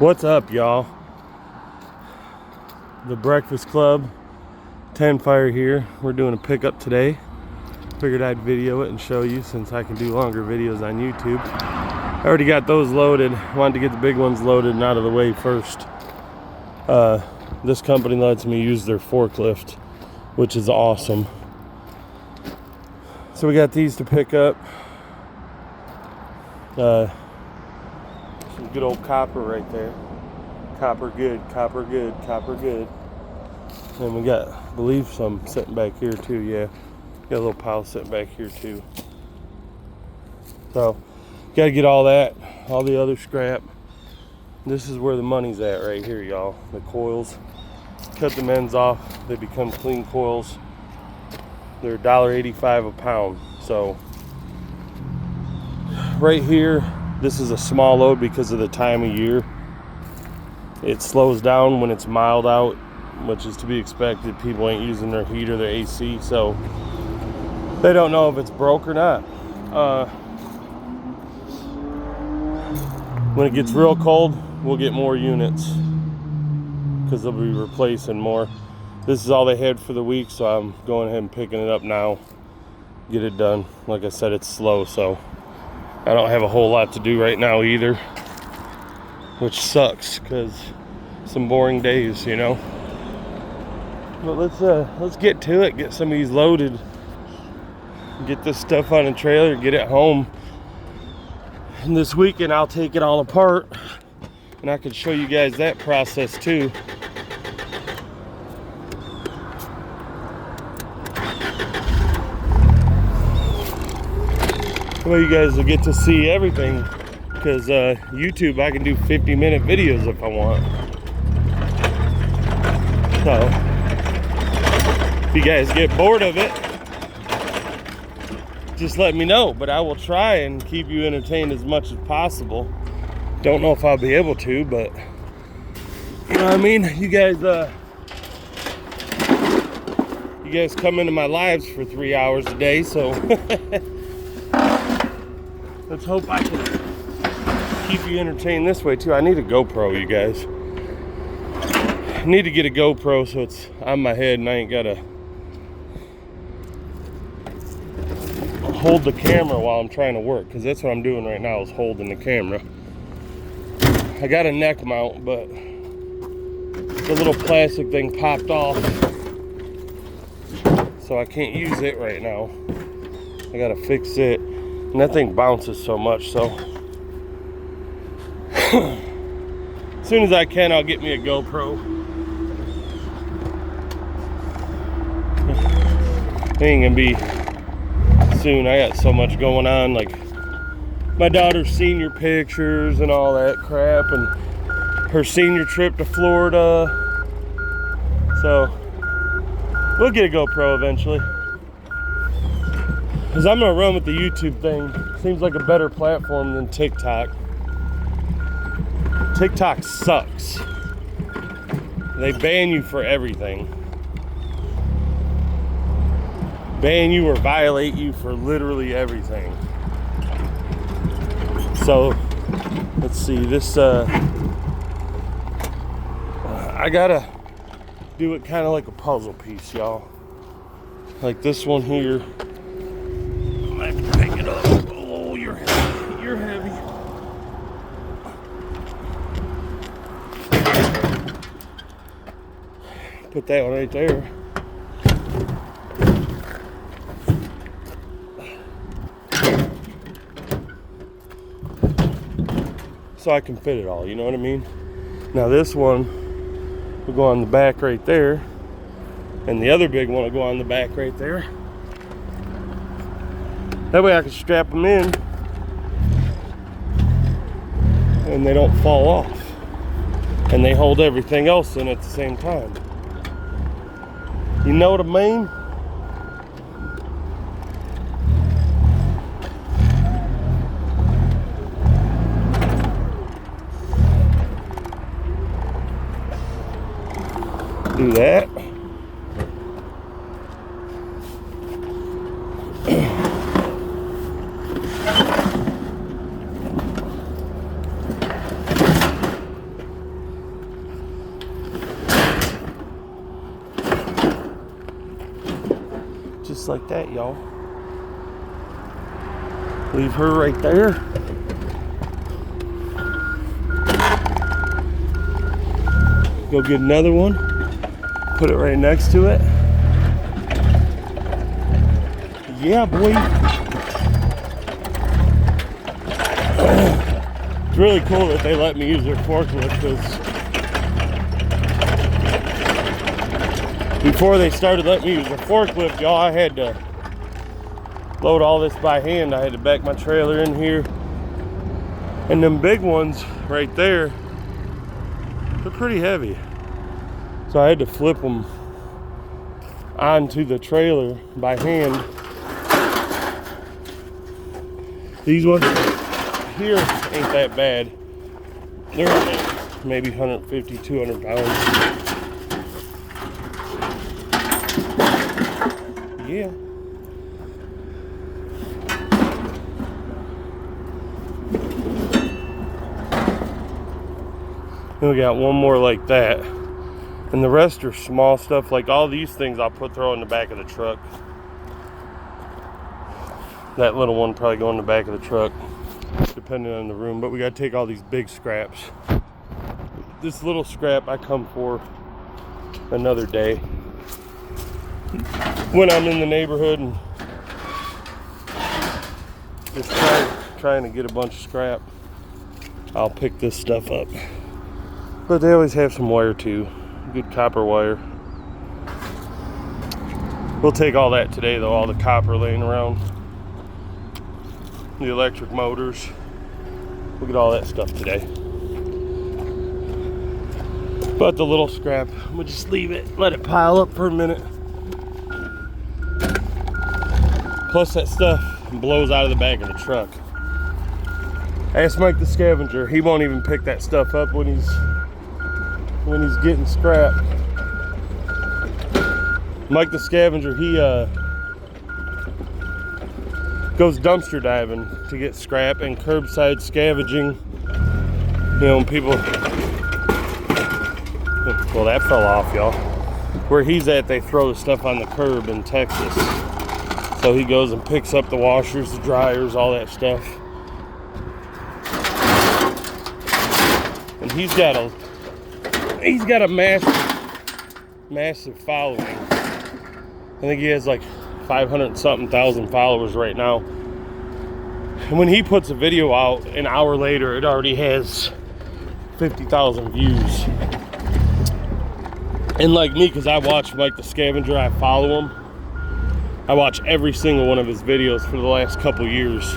What's up, y'all? The Breakfast Club, 10 Fire here. We're doing a pickup today. Figured I'd video it and show you since I can do longer videos on YouTube. I already got those loaded. Wanted to get the big ones loaded and out of the way first. This company lets me use their forklift, which is awesome. So we got these to pick up. Some good old copper right there. Copper good, copper good, copper good. And we got, I believe, some sitting back here too. Yeah, got a little pile sitting back here too. So got to get all that, all the other scrap. This is where the money's at right here, y'all. The coils. Cut the ends off, they become clean coils. They're $1.85 a pound. So right here, this is a small load because of the time of year. It slows down when it's mild out, which is to be expected. People ain't using their heat or their AC, so they don't know if it's broke or not. When it gets real cold, we'll get more units because they'll be replacing more. This is all they had for the week, so I'm going ahead and picking it up now. Get it done. Like I said, it's slow, so I don't have a whole lot to do right now either, which sucks because some boring days, you know. But let's get to it. Get some of these loaded. Get this stuff on a trailer. Get it home. And this weekend I'll take it all apart, and I can show you guys that process too. Well, you guys will get to see everything because YouTube, I can do 50-minute videos if I want. So if you guys get bored of it, just let me know. But I will try and keep you entertained as much as possible. Don't know if I'll be able to, but you know what I mean? You guys come into my lives for 3 hours a day, so let's hope I can keep you entertained this way too. I need a GoPro, you guys. I need to get a GoPro so it's on my head and I ain't gotta hold the camera while I'm trying to work, because that's what I'm doing right now, is holding the camera. I got a neck mount, but the little plastic thing popped off, so I can't use it right now. I gotta fix it. And that thing bounces so much, so as soon as I can, I'll get me a GoPro. It ain't gonna be soon. I got so much going on, like my daughter's senior pictures and all that crap, and her senior trip to Florida. So we'll get a GoPro eventually, because I'm gonna run with the YouTube thing. Seems like a better platform than TikTok. TikTok sucks. They ban you for everything. Ban you or violate you for literally everything. So let's see, this I gotta do it kind of like a puzzle piece, y'all. Like this one here. I have to pick it up. Oh, you're heavy. You're heavy. Put that one right there. So I can fit it all, you know what I mean? Now this one will go on the back right there, and the other big one will go on the back right there. That way I can strap them in and they don't fall off, and they hold everything else in at the same time. You know what I mean? Do that. Just like that, y'all. Leave her right there. Go get another one. Put it right next to it. Yeah, boy. It's really cool that they let me use their forklift, because before they started letting me use the forklift, y'all, I had to load all this by hand. I had to back my trailer in here. And them big ones right there, they're pretty heavy. So I had to flip them onto the trailer by hand. These ones here ain't that bad. They're maybe 150, 200 pounds. Yeah. Then we got one more like that. And the rest are small stuff. Like all these things I'll throw in the back of the truck. That little one probably go in the back of the truck, depending on the room. But we gotta take all these big scraps. This little scrap I come for another day. When I'm in the neighborhood and just trying to get a bunch of scrap, I'll pick this stuff up. But they always have some wire too. Good copper wire. We'll take all that today though, all the copper laying around. The electric motors. We'll get all that stuff today. But the little scrap, we'll just leave it, let it pile up for a minute. Plus that stuff blows out of the back of the truck. Ask Mike the scavenger, he won't even pick that stuff up when he's getting scrap. Mike the scavenger, he goes dumpster diving to get scrap and curbside scavenging. You know, when people, well, that fell off, y'all. Where he's at, they throw the stuff on the curb in Texas. So he goes and picks up the washers, the dryers, all that stuff. And he's got a massive following. I think he has like 500 something thousand followers right now. And when he puts a video out, an hour later, it already has 50,000 views. And like me, because I watch Mike the Scavenger, I follow him. I watch every single one of his videos for the last couple years.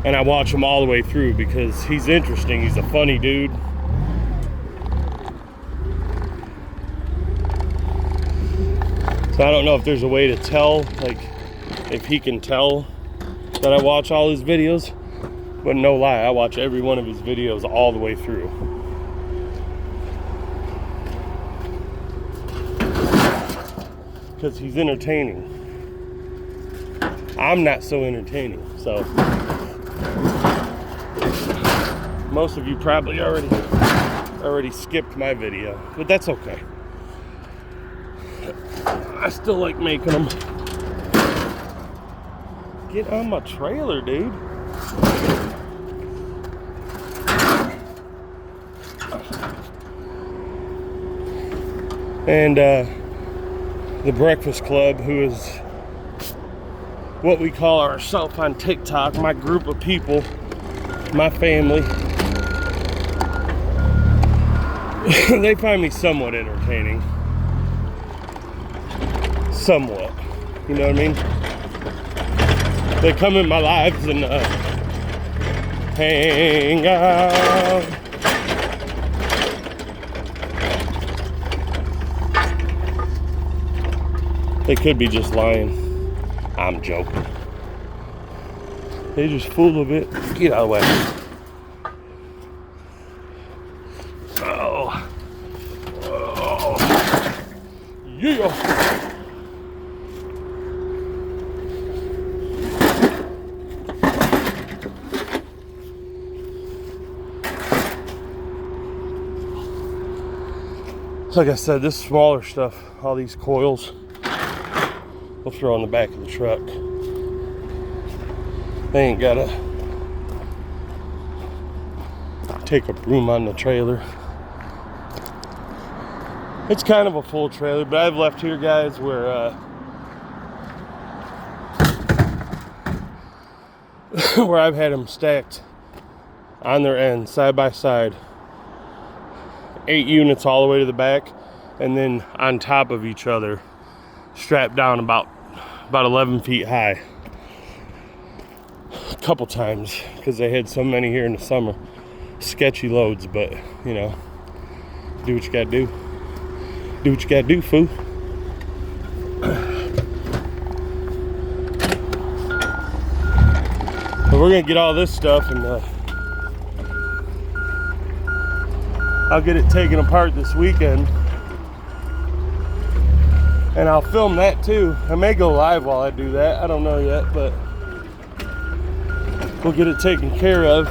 And I watch him all the way through because he's interesting. He's a funny dude. So I don't know if there's a way to tell, like, if he can tell that I watch all his videos. But no lie, I watch every one of his videos all the way through. Because he's entertaining. I'm not so entertaining, so. Most of you probably already skipped my video, but that's okay. I still like making them. Get on my trailer, dude. And the Breakfast Club, who is what we call ourselves on TikTok, my group of people, my family, they find me somewhat entertaining. Somewhat, you know what I mean? They come in my lives and hang out. They could be just lying. I'm joking. They just full of it. Get out of the way. Oh. Oh. Yeah. Like I said, this smaller stuff, all these coils, we'll throw in the back of the truck. They ain't gotta take up room on the trailer. It's kind of a full trailer, but I've left here, guys, where where I've had them stacked on their end, side by side. 8 units all the way to the back, and then on top of each other, strapped down about 11 feet high. A couple times, because they had so many here in the summer. Sketchy loads, but you know, do what you gotta do. Do what you gotta do, fool. But we're gonna get all this stuff, and I'll get it taken apart this weekend, and I'll film that too. I may go live while I do that. I don't know yet, but we'll get it taken care of,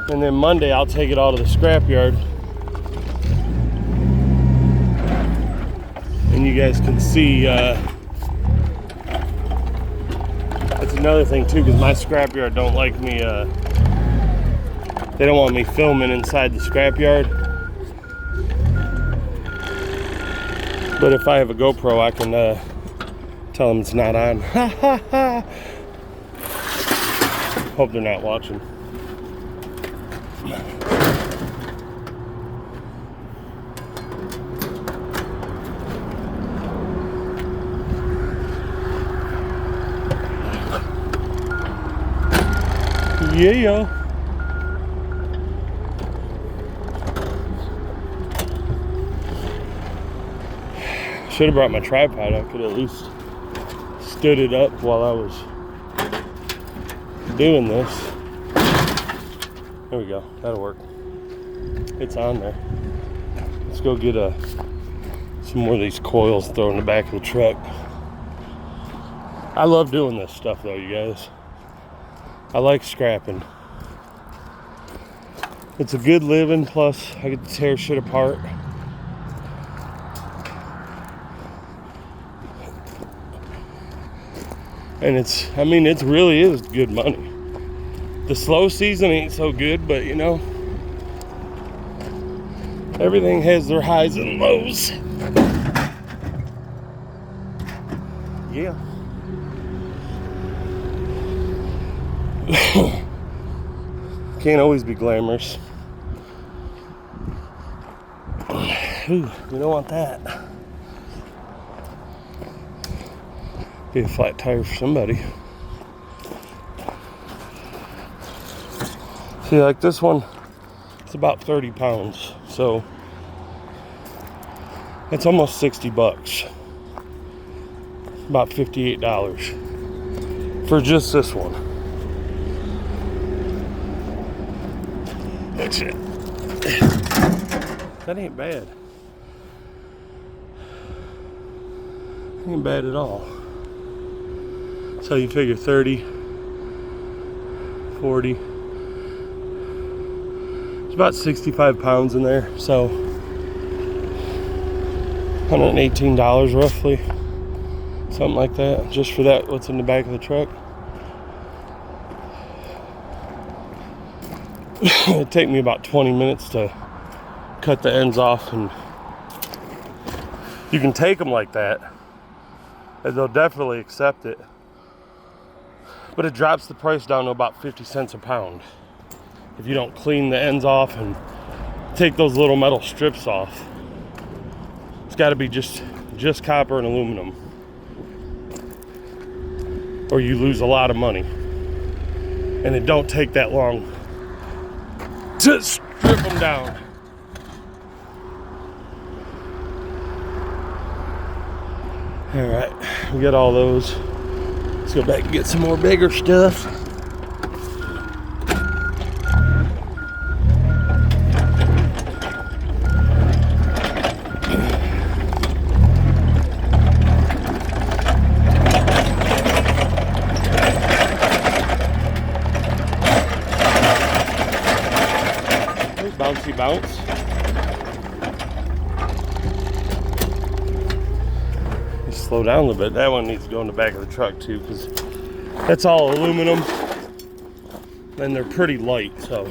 and then Monday I'll take it all to the scrapyard, and you guys can see. That's another thing too, because my scrapyard don't like me. They don't want me filming inside the scrapyard. But if I have a GoPro, I can tell them it's not on. Hope they're not watching. Yeah. Should have brought my tripod. I could at least stood it up while I was doing this. There we go. That'll work. It's on there. Let's go get some more of these coils thrown in the back of the truck. I love doing this stuff though, you guys. I like scrapping. It's a good living, plus I get to tear shit apart. And it really is good money. The slow season ain't so good, but you know, everything has their highs and lows. Yeah. Can't always be glamorous. Ooh, you don't want that. Be a flat tire for somebody. See, like this one, it's about 30 pounds. So it's almost 60 bucks. About $58 for just this one. That's it. That ain't bad. Ain't bad at all. So you figure 30, 40. It's about 65 pounds in there. So $118 roughly. Something like that. Just for that, what's in the back of the truck. It'd take me about 20 minutes to cut the ends off, and you can take them like that and they'll definitely accept it, but it drops the price down to about 50 cents a pound if you don't clean the ends off and take those little metal strips off. It's got to be just copper and aluminum, or you lose a lot of money, and it don't take that long to strip them down. All right, we got all those. Let's go back and get some more bigger stuff. Bouncy bounce. slow down a little bit. That one needs to go in the back of the truck too, because that's all aluminum and they're pretty light, so.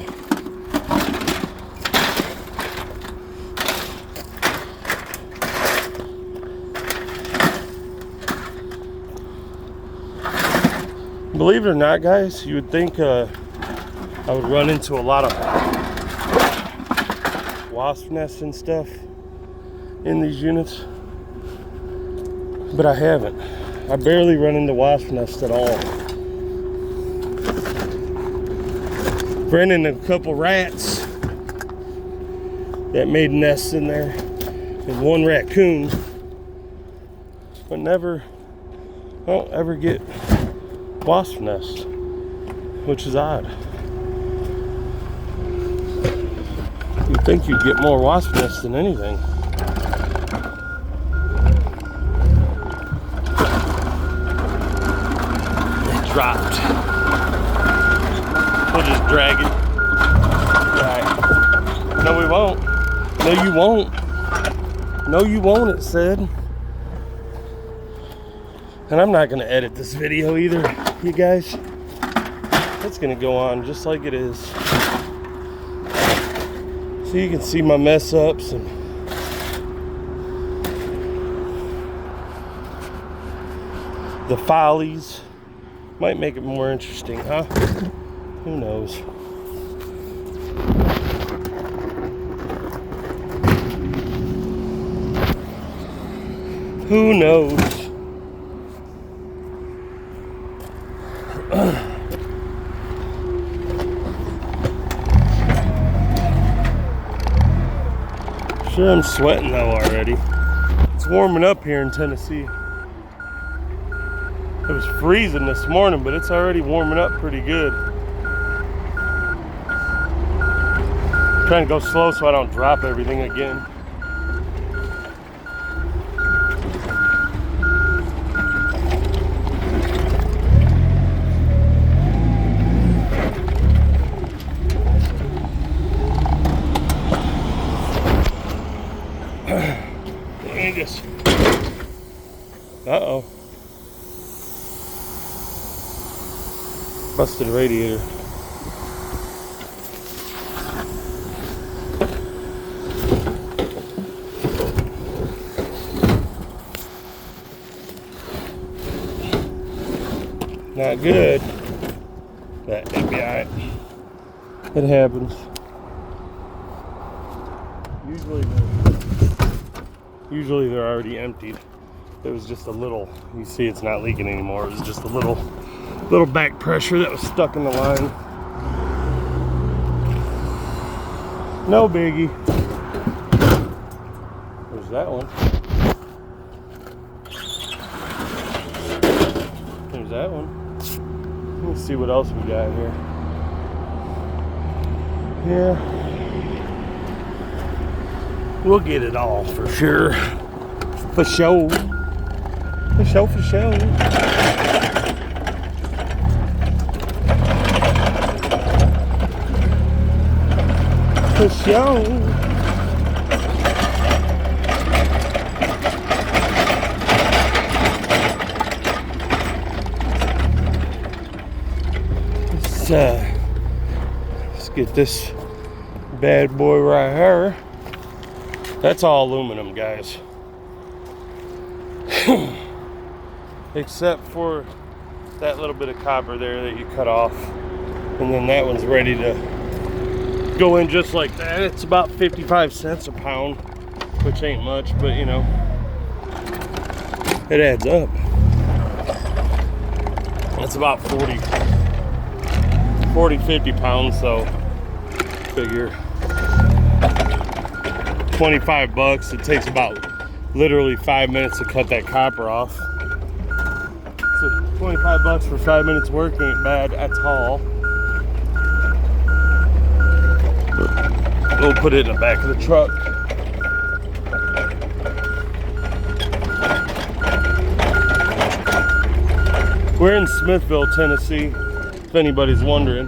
Believe it or not, guys, you would think I would run into a lot of wasp nests and stuff in these units, but I haven't. I barely run into wasp nests at all. Ran into a couple rats that made nests in there, and one raccoon, but never, don't ever get wasp nest, which is odd. You'd think you'd get more wasp nests than anything. It dropped. We'll just drag it. Right. No, we won't. No, you won't. No, you won't, it said. And I'm not going to edit this video either, you guys. It's going to go on just like it is. So you can see my mess ups and the follies. Might make it more interesting, huh? Who knows? Who knows? Sure, I'm sweating though already. It's warming up here in Tennessee. It was freezing this morning, but it's already warming up pretty good. I'm trying to go slow so I don't drop everything again. Uh-oh. Busted radiator. Not good. That could be alright. It happens. Usually they're already emptied. It was just a little, you see it's not leaking anymore. It was just a little back pressure that was stuck in the line. No biggie. There's that one. There's that one. Let's see what else we got here. Yeah. We'll get it all for sure. For sure. For sure, for sure. For sure. Let's get this bad boy right here. That's all aluminum, guys. Except for that little bit of copper there that you cut off. And then that one's ready to go in just like that. It's about 55 cents a pound, which ain't much, but you know, it adds up. That's about 50 pounds, so figure 25 bucks. It takes about literally 5 minutes to cut that copper off. So 25 bucks for 5 minutes work ain't bad at all. We'll put it in the back of the truck. We're in Smithville, Tennessee, if anybody's wondering.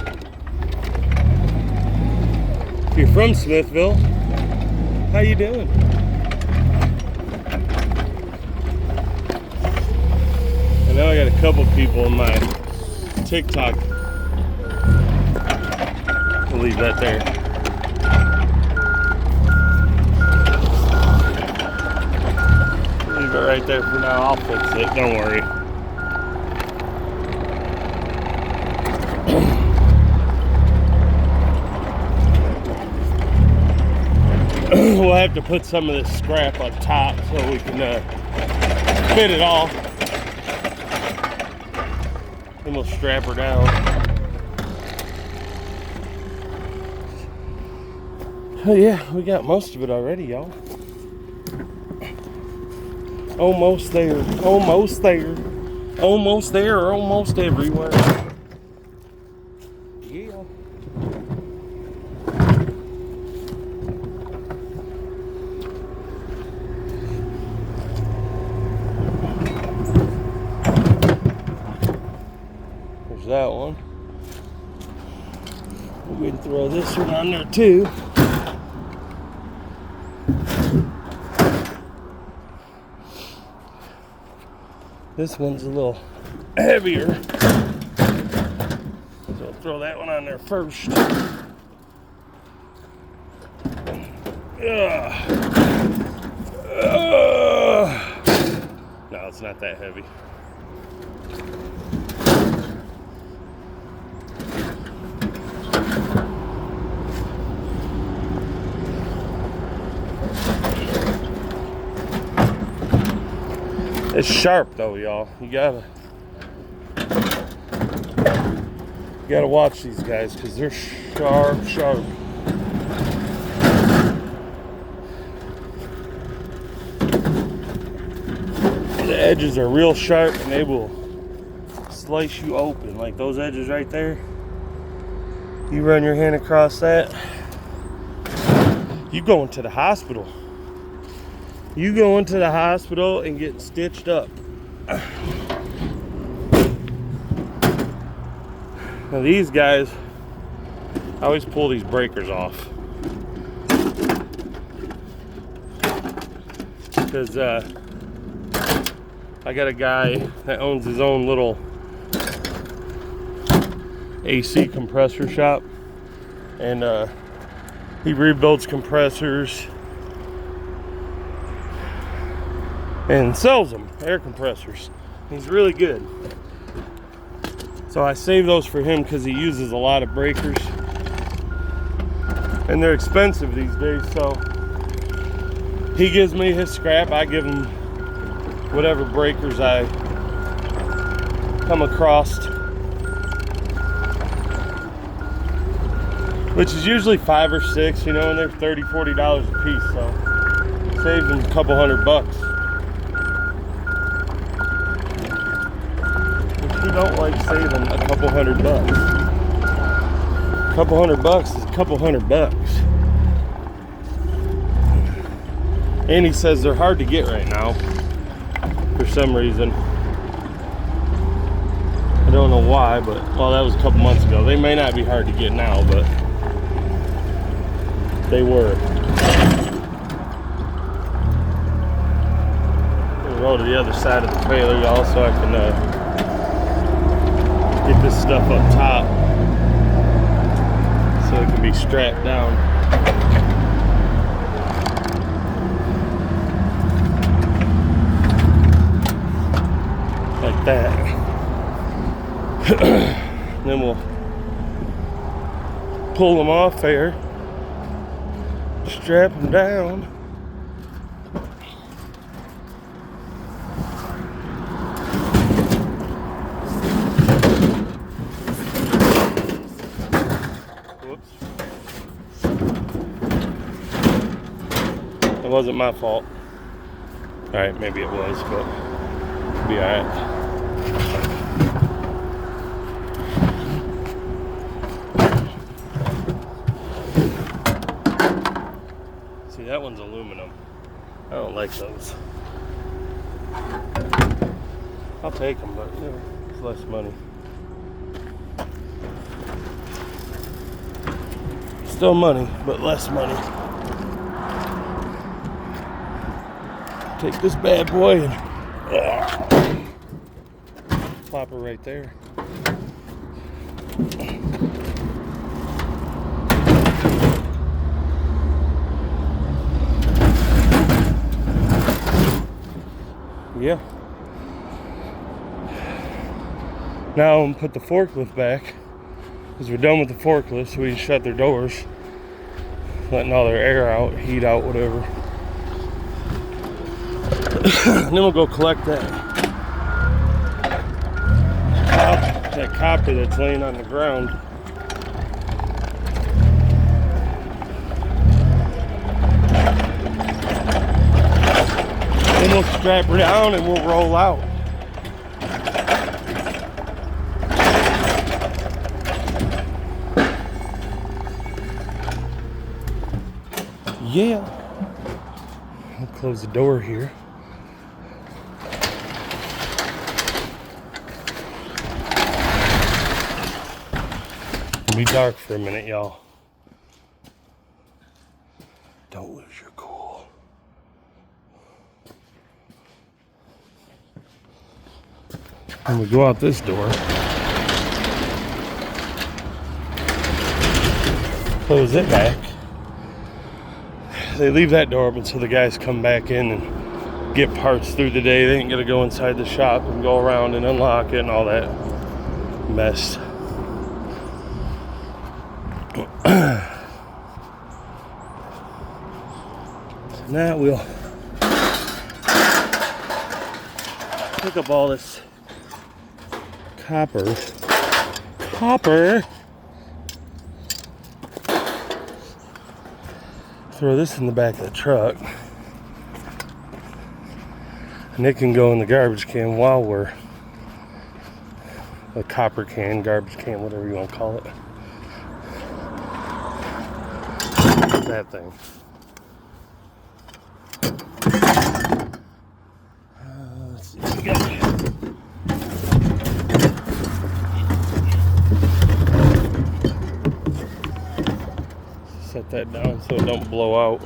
If you're from Smithville, how you doing? know I got a couple people in my TikTok. I'll leave that there. Leave it right there for now. I'll fix it. Don't worry. We'll have to put some of this scrap up top so we can fit it all. Then we'll strap her down. Oh yeah, we got most of it already, y'all. Almost there, almost there, almost there, almost everywhere. Yeah. There's that one. We can throw this one on there too. This one's a little heavier, so I'll throw that one on there first. No, it's not that heavy. It's sharp though, y'all. You gotta watch these guys because they're sharp. The edges are real sharp and they will slice you open. Like those edges right there. You run your hand across that, you go into the hospital. You go into the hospital and get stitched up. Now these guys, I always pull these breakers off. Because I got a guy that owns his own little AC compressor shop. And he rebuilds compressors and sells them, air compressors. He's really good. So I save those for him because he uses a lot of breakers. And they're expensive these days, so he gives me his scrap. I give him whatever breakers I come across, which is usually 5 or 6, you know, and they're $30, $40 a piece, so saves him a couple $100. Don't like saving a couple $100. A couple $100 is a couple $100. And he says they're hard to get right now for some reason. I don't know why, but well, that was a couple months ago. They may not be hard to get now, but they were. I'll roll to the other side of the trailer, y'all, so I can get this stuff up top so it can be strapped down. Like that. Then we'll pull them off there, strap them down. It wasn't my fault. Alright, maybe it was, but it'll be alright. See, that one's aluminum. I don't like those. I'll take them, but you know, it's less money. Still money, but less money. Take this bad boy and Plop her right there. Yeah. Now I'm gonna put the forklift back because we're done with the forklift, so we can shut their doors, letting all their air out, heat out, whatever. And then we'll go collect that copper that's laying on the ground. Then we'll strap her down and we'll roll out. Yeah. I'll close the door here. It'll be dark for a minute, y'all. Don't lose your cool. And we go out this door. Close it back. They leave that door open so the guys come back in and get parts through the day. They ain't gonna go inside the shop and go around and unlock it and all that mess. Now we'll pick up all this copper. Throw this in the back of the truck. And it can go in the garbage can while we're a copper can, garbage can, whatever you want to call it. That thing. Let's see what we got. Set that down so it don't blow out.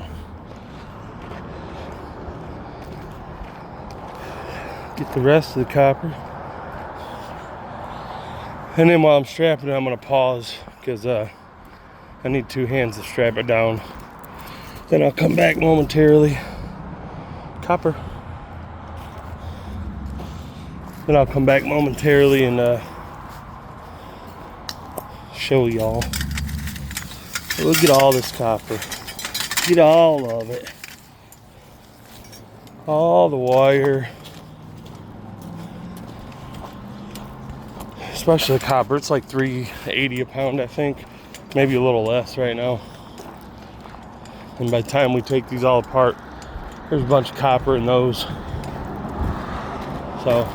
Get the rest of the copper. And then while I'm strapping it, I'm going to pause because I need two hands to strap it down. Then I'll come back momentarily. Copper. Then I'll come back momentarily and show y'all. Look at all this copper. Get all of it. All the wire. Especially the copper. It's like $3.80 a pound, I think. Maybe a little less right now. And by the time we take these all apart, there's a bunch of copper in those. So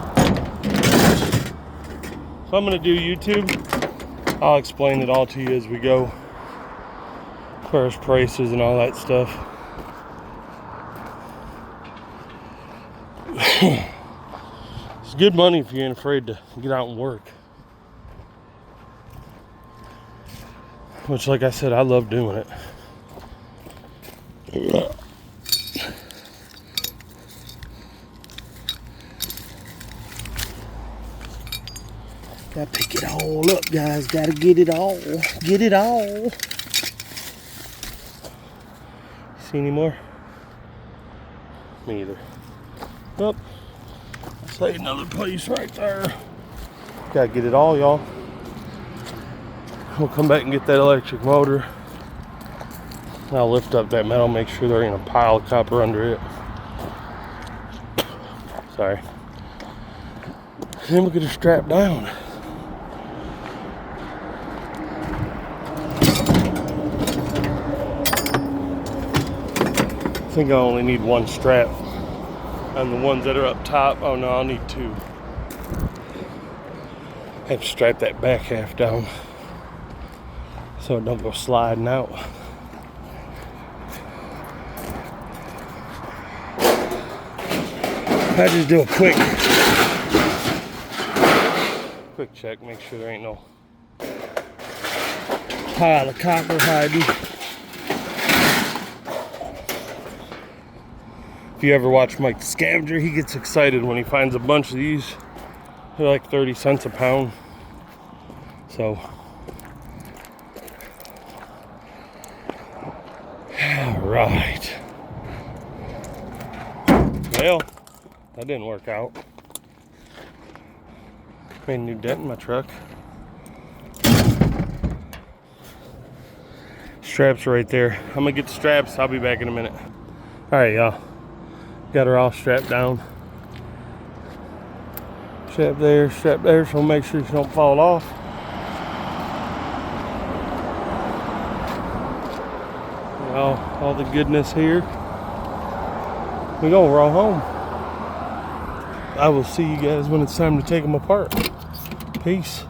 if I'm gonna do YouTube, I'll explain it all to you as we go. As far as prices and all that stuff. It's good money if you ain't afraid to get out and work. Which, like I said, I love doing it. Gotta pick it all up, guys. Gotta get it all. Get it all. See any more? Me either. Nope. That's like another place right there. Gotta get it all, y'all. We'll come back and get that electric motor. I'll lift up that metal, make sure there ain't a pile of copper under it. Sorry. Then we'll get her strapped down. I think I only need one strap on the ones that are up top. Oh no, I'll need two. I have to strap that back half down so it don't go sliding out. I just do a quick check, make sure there ain't no pile of copper hiding. If you ever watch Mike the Scavenger, he gets excited when he finds a bunch of these They're like 30 cents a pound. So, all right. Well, that didn't work out. Made a new dent in my truck. Straps are right there. I'm gonna get the straps. I'll be back in a minute. All right, y'all. Got her all strapped down. Strap there, so make sure she don't fall off. Well, all the goodness here. We're gonna roll home. I will see you guys when it's time to take them apart. Peace.